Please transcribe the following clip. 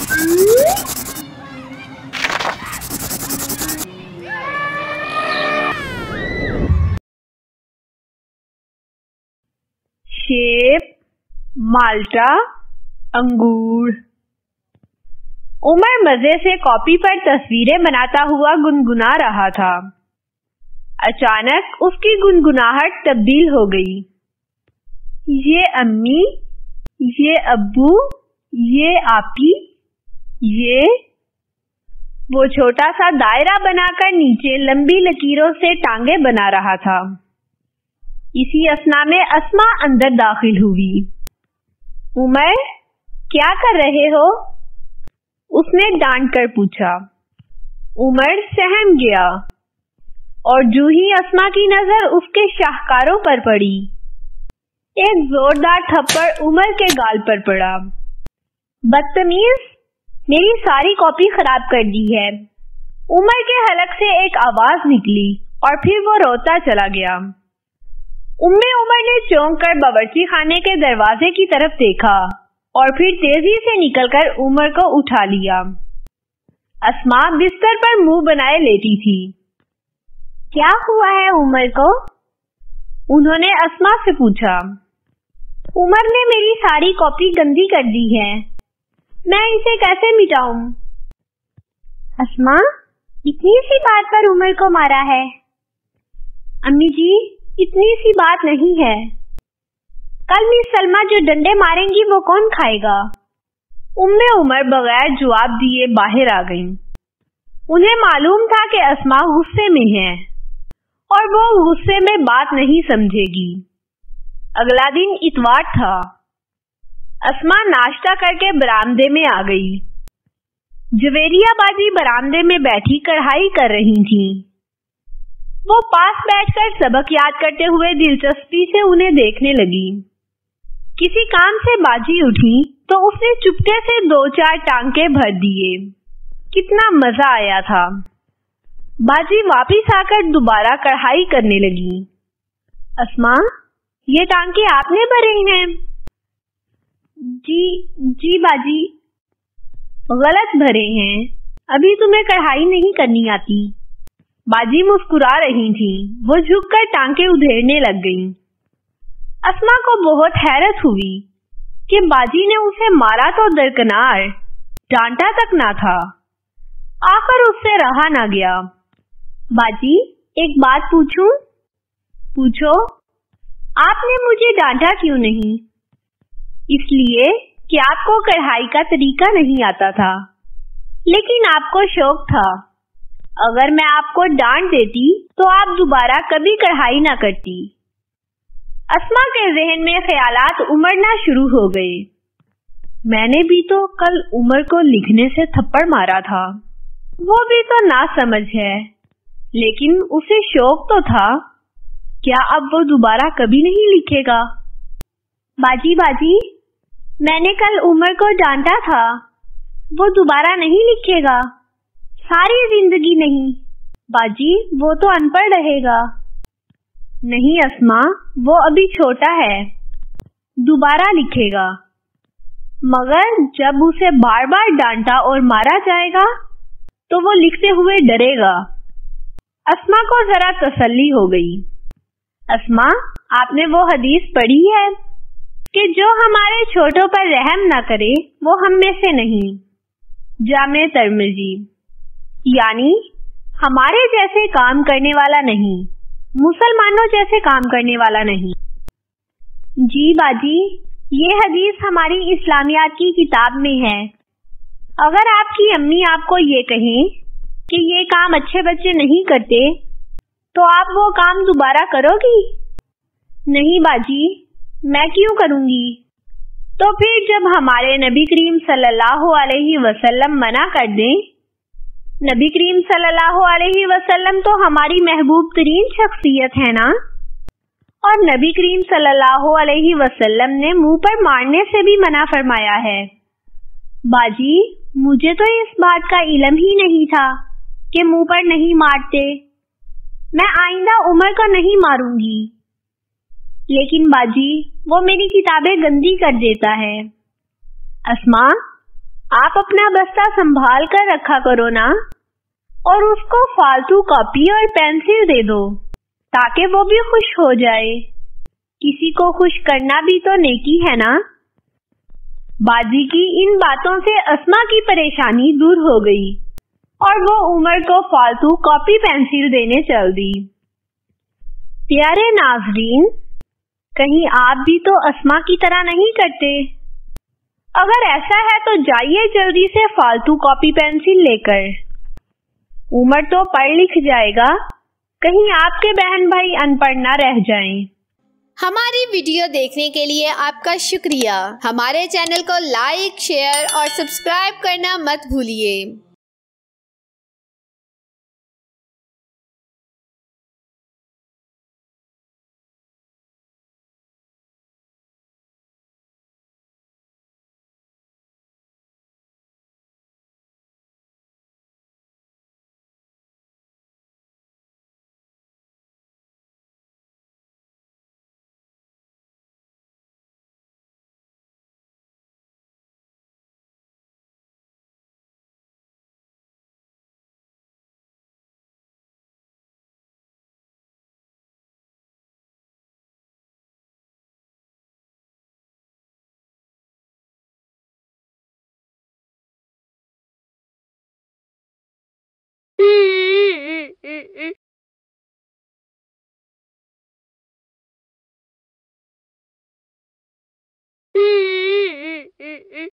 सेब, माल्टा, अंगूर। उमर मजे से कॉपी पर तस्वीरें बनाता हुआ गुनगुना रहा था। अचानक उसकी गुनगुनाहट तब्दील हो गई। ये अम्मी, ये अब्बू, ये आपी, ये। वो छोटा सा दायरा बनाकर नीचे लंबी लकीरों से टांगे बना रहा था। इसी असना में अस्मा अंदर दाखिल हुई। उमर, क्या कर रहे हो? उसने डांट कर पूछा। उमर सहम गया और जूं ही अस्मा की नजर उसके शाहकारों पर पड़ी, एक जोरदार थप्पड़ उमर के गाल पर पड़ा। बदतमीज, मेरी सारी कॉपी खराब कर दी है। उमर के हलक से एक आवाज निकली और फिर वो रोता चला गया। उम्मे उमर ने चौंक कर बावर्ची खाने के दरवाजे की तरफ देखा और फिर तेजी से निकलकर उमर को उठा लिया। अस्मा बिस्तर पर मुंह बनाए लेटी थी। क्या हुआ है उमर को? उन्होंने अस्मा से पूछा। उमर ने मेरी सारी कॉपी गंदी कर दी है, मैं इसे कैसे मिटाऊं? अस्मा, इतनी सी बात पर उमर को मारा है? अम्मी जी, इतनी सी बात नहीं है। कल मिस सलमा जो डंडे मारेंगी वो कौन खाएगा? उम्मे उमर बगैर जवाब दिए बाहर आ गईं। उन्हें मालूम था कि अस्मा गुस्से में है और वो गुस्से में बात नहीं समझेगी। अगला दिन इतवार था। अस्मा नाश्ता करके बरामदे में आ गई। जवेरिया बाजी बरामदे में बैठी कढ़ाई कर रही थी। वो पास बैठकर सबक याद करते हुए दिलचस्पी से उन्हें देखने लगी। किसी काम से बाजी उठी तो उसने चुपके से 2-4 टांके भर दिए। कितना मजा आया था। बाजी वापिस आकर दोबारा कढ़ाई करने लगी। अस्मा, ये टांके आपने भरे हैं? जी बाजी। गलत भरे हैं, अभी तुम्हें कढ़ाई नहीं करनी आती। बाजी मुस्कुरा रही थी। वो झुककर टांके उधेड़ने लग गईं। अस्मा को बहुत हैरत हुई कि बाजी ने उसे मारा तो दरकनार, डांटा तक ना था। आखिर उससे रहा ना गया। बाजी, एक बात पूछूं? पूछो। आपने मुझे डांटा क्यों नहीं? इसलिए कि आपको कढ़ाई का तरीका नहीं आता था, लेकिन आपको शौक था। अगर मैं आपको डांट देती तो आप दोबारा कभी कढ़ाई ना करती। अस्मा के जहन में ख्यालात उमड़ना शुरू हो गए। मैंने भी तो कल उमर को लिखने से थप्पड़ मारा था। वो भी तो नासमझ है, लेकिन उसे शौक तो था। क्या अब वो दोबारा कभी नहीं लिखेगा? बाजी, मैंने कल उमर को डांटा था। वो दोबारा नहीं लिखेगा, सारी जिंदगी नहीं। बाजी, वो तो अनपढ़ रहेगा। नहीं अस्मा, वो अभी छोटा है, दोबारा लिखेगा। मगर जब उसे बार बार डांटा और मारा जाएगा तो वो लिखते हुए डरेगा। अस्मा को जरा तसल्ली हो गई। अस्मा, आपने वो हदीस पढ़ी है कि जो हमारे छोटों पर रहम न करे वो हम में से नहीं। जामे तिर्मिज़ी। यानी हमारे जैसे काम करने वाला नहीं, मुसलमानों जैसे काम करने वाला नहीं। जी बाजी, ये हदीस हमारी इस्लामियात की किताब में है। अगर आपकी अम्मी आपको ये कहें कि ये काम अच्छे बच्चे नहीं करते, तो आप वो काम दोबारा करोगी? नहीं बाजी, मैं क्यों करूंगी? तो फिर जब हमारे नबी करीम सल्लल्लाहु अलैहि वसल्लम मना कर दें, नबी करीम सल्लल्लाहु अलैहि वसल्लम तो हमारी महबूब तरीन शख्सियत है ना, और नबी करीम सल्लल्लाहु अलैहि वसल्लम ने मुंह पर मारने से भी मना फरमाया है। बाजी, मुझे तो इस बात का इल्म ही नहीं था कि मुंह पर नहीं मारते। मैं आइंदा उमर को नहीं मारूंगी। लेकिन बाजी, वो मेरी किताबें गंदी कर देता है। अस्मा, आप अपना बस्ता संभाल कर रखा करो ना, और उसको फालतू कॉपी और पेंसिल दे दो ताकि वो भी खुश हो जाए। किसी को खुश करना भी तो नेकी है ना। बाजी की इन बातों से अस्मा की परेशानी दूर हो गई और वो उमर को फालतू कॉपी पेंसिल देने चल दी। प्यारे नाज़रीन, कहीं आप भी तो अस्मा की तरह नहीं करते? अगर ऐसा है तो जाइए जल्दी से फालतू कॉपी पेंसिल लेकर। उमर तो पढ़ लिख जाएगा, कहीं आपके बहन भाई अनपढ़ ना रह जाएं। हमारी वीडियो देखने के लिए आपका शुक्रिया। हमारे चैनल को लाइक, शेयर और सब्सक्राइब करना मत भूलिए।